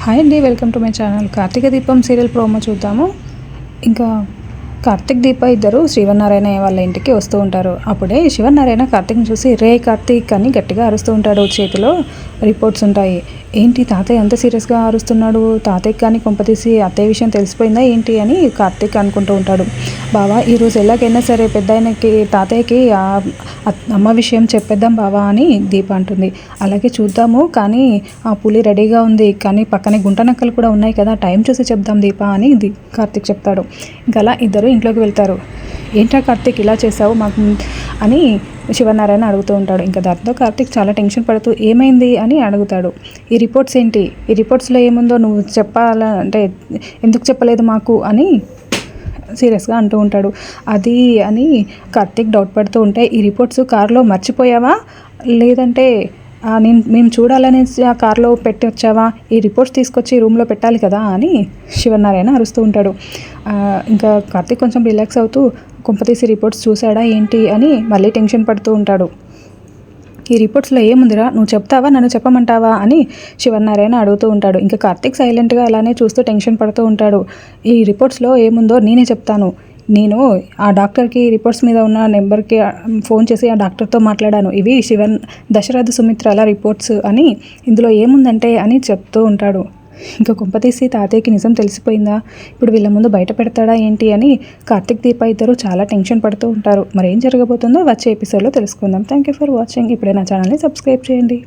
Hi అండి, welcome to my channel. Karthika Deepam serial promo చూద్దాము. ఇంకా కార్తీక్ దీప ఇద్దరు శ్రీవన్నారాయణ వాళ్ళ ఇంటికి వస్తూ ఉంటారు. అప్పుడే శివనారాయణ కార్తీక్ని చూసి రే కార్తీక్ అని గట్టిగా అరుస్తూ ఉంటాడు. చేతిలో రిపోర్ట్స్ ఉంటాయి. ఏంటి తాతయ్య అంత సీరియస్గా అరుస్తున్నాడు, తాతయ్యకి కానీ కొంపతీసి అత్తయ్య విషయం తెలిసిపోయిందా ఏంటి అని కార్తీక్ అనుకుంటూ ఉంటాడు. బావా ఈరోజు ఎలాగైనా సరే పెద్ద ఆయనకి తాతయ్యకి అమ్మ విషయం చెప్పేద్దాం బావా అని దీప అంటుంది. అలాగే చూద్దాము, కానీ ఆ పులి రెడీగా ఉంది, కానీ పక్కనే గుంటనక్కలు కూడా ఉన్నాయి కదా, టైం చూసి చెప్దాం దీప అని కార్తీక్ చెప్తాడు. ఇంకా అలా ఇద్దరు ఇంట్లోకి వెళ్తారు. ఏంట్రా కార్తీక్ ఇలా చేసావు మాకు అని శివనారాయణ అడుగుతూ ఉంటాడు. ఇంకా దాంతో కార్తీక్ చాలా టెన్షన్ పడుతూ ఏమైంది అని అడుగుతాడు. ఈ రిపోర్ట్స్ ఏంటి, ఈ రిపోర్ట్స్లో ఏముందో నువ్వు చెప్పాలంటే ఎందుకు చెప్పలేదు మాకు అని సీరియస్గా అంటూ ఉంటాడు. అది అని కార్తీక్ డౌట్ పడుతూ ఉంటే, ఈ రిపోర్ట్స్ కారులో మర్చిపోయావా లేదంటే మేము చూడాలని ఆ కార్లో పెట్టి వచ్చావా, ఈ రిపోర్ట్స్ తీసుకొచ్చి రూమ్లో పెట్టాలి కదా అని శివనారాయణ అరుస్తూ ఉంటాడు. ఇంకా కార్తీక్ కొంచెం రిలాక్స్ అవుతూ కొంపతీసి రిపోర్ట్స్ చూసాడా ఏంటి అని మళ్ళీ టెన్షన్ పడుతూ ఉంటాడు. ఈ రిపోర్ట్స్లో ఏముందిరా, నువ్వు చెప్తావా నన్ను చెప్పమంటావా అని శివనారాయణ అడుగుతూ ఉంటాడు. ఇంకా కార్తీక్ సైలెంట్గా అలానే చూస్తూ టెన్షన్ పడుతూ ఉంటాడు. ఈ రిపోర్ట్స్లో ఏముందో నేనే చెప్తాను. నేను ఆ డాక్టర్కి రిపోర్ట్స్ మీద ఉన్న నెంబర్కి ఫోన్ చేసి ఆ డాక్టర్తో మాట్లాడాను. ఇవి దశరథ సుమిత్రాల రిపోర్ట్స్ అని, ఇందులో ఏముందంటే అని చెప్తూ ఉంటాడు. ఇంకా కొంపతీసి తాతయ్యకి నిజం తెలిసిపోయిందా, ఇప్పుడు వీళ్ళ ముందు బయట పెడతాడా ఏంటి అని కార్తీక్ దీప ఇద్దరు చాలా టెన్షన్ పడుతూ ఉంటారు. మరి ఏం జరగబోతుందో వచ్చే ఎపిసోడ్లో తెలుసుకుందాం. Thank you for watching. ఇప్పుడే నా ఛానల్ని సబ్స్క్రైబ్ చేయండి.